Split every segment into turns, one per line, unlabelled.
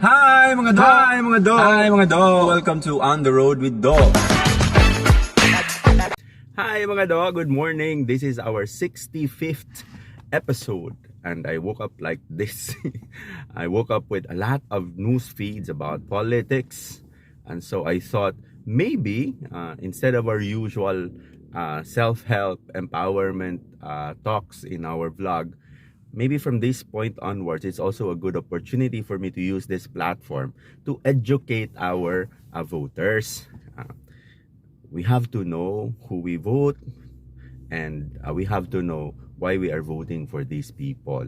Hi mga dog!
Hi mga dog!
Hi mga dog!
Welcome to On the Road with Dog. Hi mga dog, good morning. This is our 65th episode and I woke up like this. I woke up with a lot of news feeds about politics, and so I thought maybe instead of our usual self-help empowerment talks in our vlog, maybe from this point onwards, it's also a good opportunity for me to use this platform to educate our voters. We have to know who we vote, and we have to know why we are voting for these people.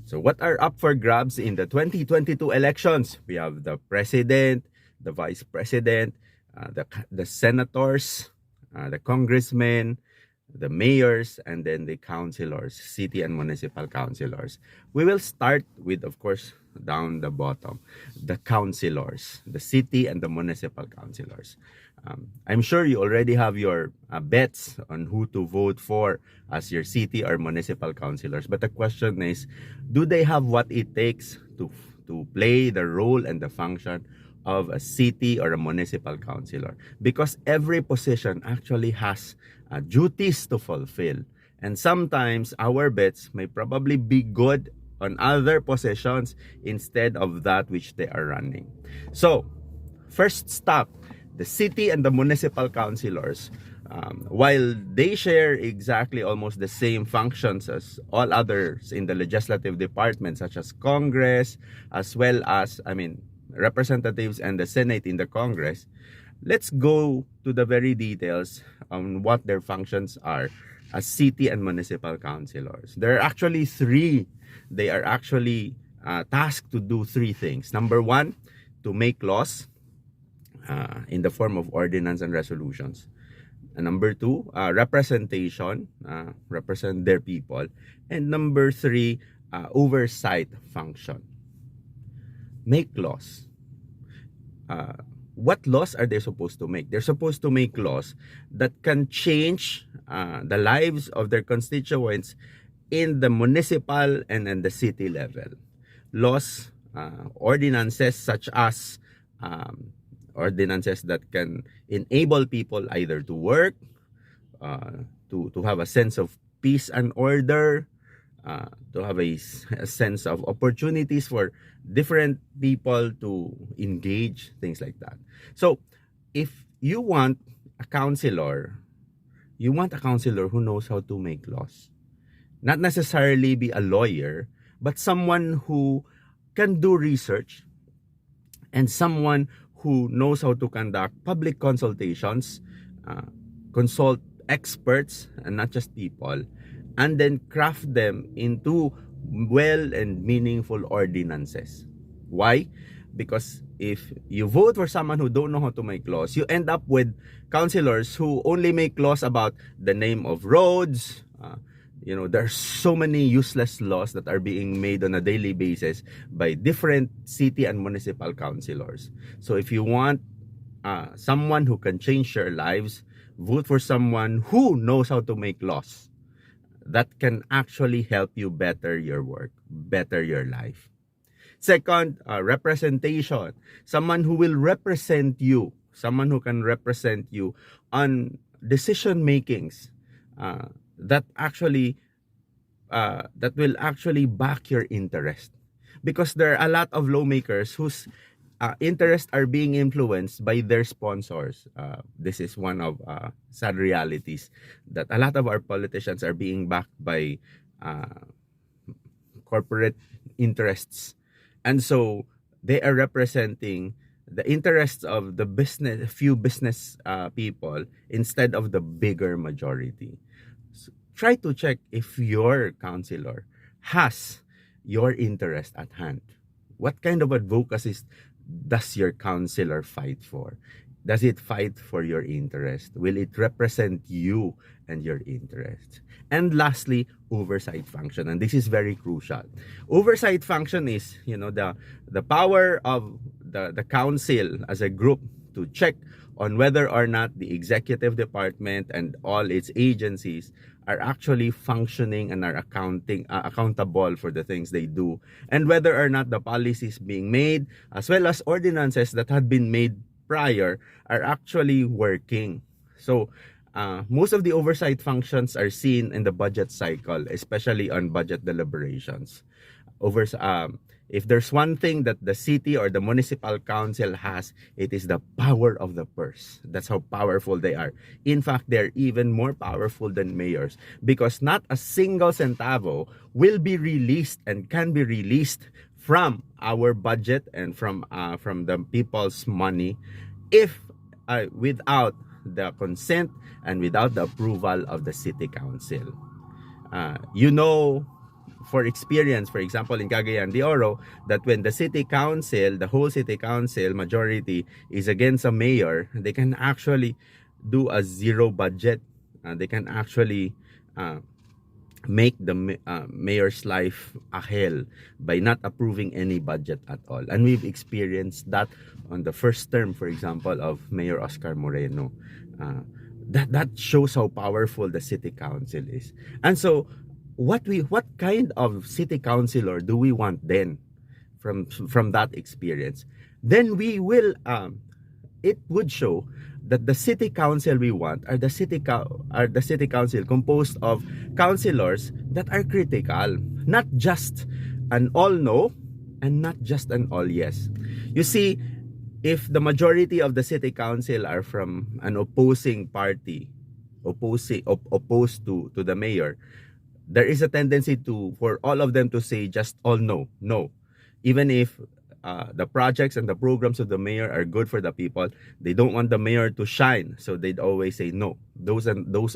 So what are up for grabs in the 2022 elections? We have the president, the vice president, the senators, the congressmen, the mayors, and then the councilors, city and municipal councilors. We will start with, of course, down the bottom, the councilors, the city and the municipal councilors. I'm sure you already have your bets on who to vote for as your city or municipal councilors. But the question is, do they have what it takes to play the role and the function of a city or a municipal councilor? Because every position actually has duties to fulfill. And sometimes our bets may probably be good on other positions instead of that which they are running. So, first stop, the city and the municipal councilors, while they share exactly almost the same functions as all others in the legislative department, such as Congress, as well as, representatives and the Senate in the Congress, let's go to the very details on what their functions are as city and municipal councilors. There are actually three. They are actually tasked to do three things. Number one, to make laws in the form of ordinance and resolutions. And number two, representation, represent their people. And number three, oversight function. Make laws. What laws are they supposed to make? They're supposed to make laws that can change the lives of their constituents in the municipal and the city level. Laws, ordinances such as ordinances that can enable people either to work, to have a sense of peace and order, to have a sense of opportunities for different people to engage, things like that. So if you want a counselor, who knows how to make laws. Not necessarily be a lawyer, but someone who can do research and someone who knows how to conduct public consultations, consult experts and not just people, and then craft them into well and meaningful ordinances. Why? Because if you vote for someone who don't know how to make laws, you end up with councilors who only make laws about the name of roads. There's so many useless laws that are being made on a daily basis by different city and municipal councilors. So if you want someone who can change your lives, vote for someone who knows how to make laws that can actually help you better your work, better your life. Second, representation. Someone who will represent you, someone who can represent you on decision makings that will actually back your interest. Because there are a lot of lawmakers whose interests are being influenced by their sponsors. This is one of sad realities, that a lot of our politicians are being backed by corporate interests. And so they are representing the interests of the few business people instead of the bigger majority. So try to check if your counselor has your interest at hand. What kind of advocacy does your counselor fight for? Does it fight for your interest? Will it represent you and your interest? And lastly, oversight function. And this is very crucial. Oversight function is, the power of the council as a group to check on whether or not the executive department and all its agencies are actually functioning and are accountable for the things they do, and whether or not the policies being made as well as ordinances that had been made prior are actually working. So most of the oversight functions are seen in the budget cycle, especially on budget deliberations. If there's one thing that the city or the municipal council has, it is the power of the purse. That's how powerful they are. In fact, they're even more powerful than mayors, because not a single centavo will be released and can be released from our budget and from the people's money if without the consent and without the approval of the city council. For experience, for example, in Cagayan de Oro, that when the city council, the whole city council majority is against a mayor, they can actually do a zero budget. They can actually make the mayor's life a hell by not approving any budget at all. And we've experienced that on the first term, for example, of Mayor Oscar Moreno. That shows how powerful the city council is. And so what kind of city councilor do we want then from that experience? Then we will it would show that the city council we want are the city council composed of councilors that are critical, not just an all no and not just an all yes. You see, if the majority of the city council are from an opposing party, opposed to the mayor, there is a tendency for all of them to say just all no. Even if the projects and the programs of the mayor are good for the people, they don't want the mayor to shine, so they'd always say no. Those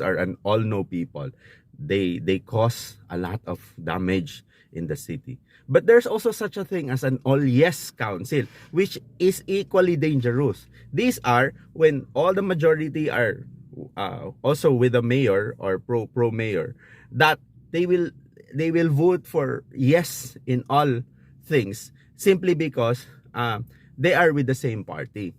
are an all no people. They cause a lot of damage in the city. But there's also such a thing as an all yes council, which is equally dangerous. These are when all the majority are also with the mayor or pro mayor, that they will vote for yes in all things simply because they are with the same party.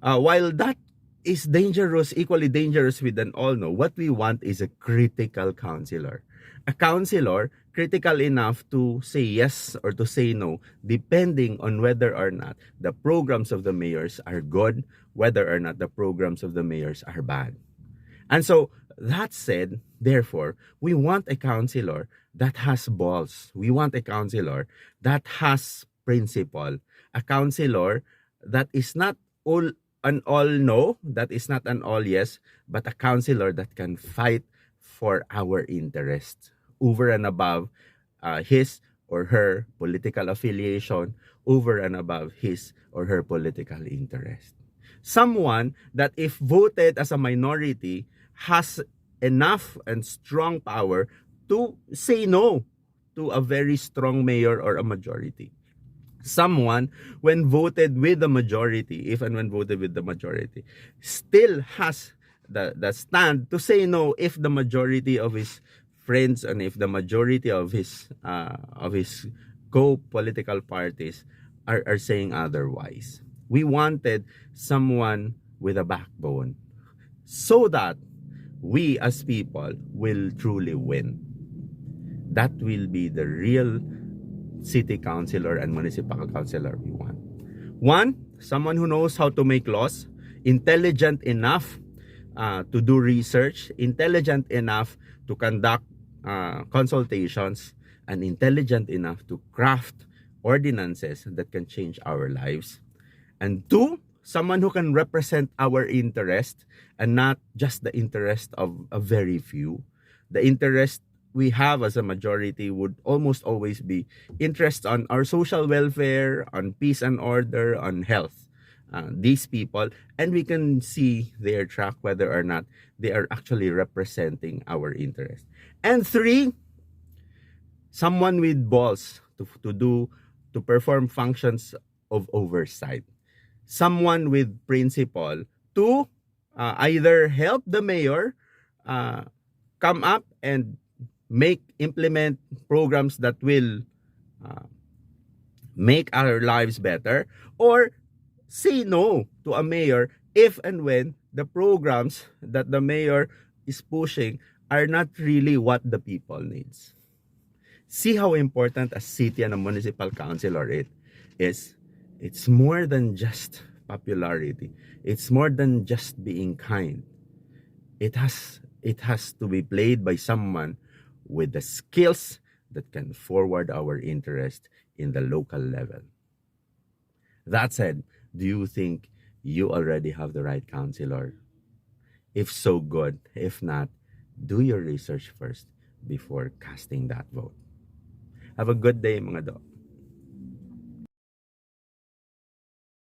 While that is dangerous, equally dangerous with an all no, what we want is a critical councilor. A councilor critical enough to say yes or to say no, depending on whether or not the programs of the mayors are good, whether or not the programs of the mayors are bad. And so, that said, therefore, we want a councilor that has balls. We want a councilor that has principle. A councilor that is not an all no, that is not an all yes, but a councilor that can fight for our interests over and above his or her political affiliation, over and above his or her political interest. Someone that if voted as a minority has enough and strong power to say no to a very strong mayor or a majority. Someone, when voted with the majority, if and when voted with the majority, still has the stand to say no if the majority of his friends and if the majority of his co-political parties are saying otherwise. We wanted someone with a backbone so that we as people will truly win. That will be the real city councilor and municipal councilor we want. One, someone who knows how to make laws, intelligent enough to do research, intelligent enough to conduct consultations, and intelligent enough to craft ordinances that can change our lives. And two, someone who can represent our interest and not just the interest of a very few. The interest we have as a majority would almost always be interest on our social welfare, on peace and order, on health. These people, and we can see their track whether or not they are actually representing our interest. And three, someone with balls to perform functions of oversight. Someone with principle to either help the mayor come up and implement programs that will make our lives better, or say no to a mayor if and when the programs that the mayor is pushing are not really what the people needs. See how important a city and a municipal councilor it is. It's more than just popularity. It's more than just being kind. It has to be played by someone with the skills that can forward our interest in the local level. That said, do you think you already have the right counselor? If so, good. If not, do your research first before casting that vote. Have a good day, mga do.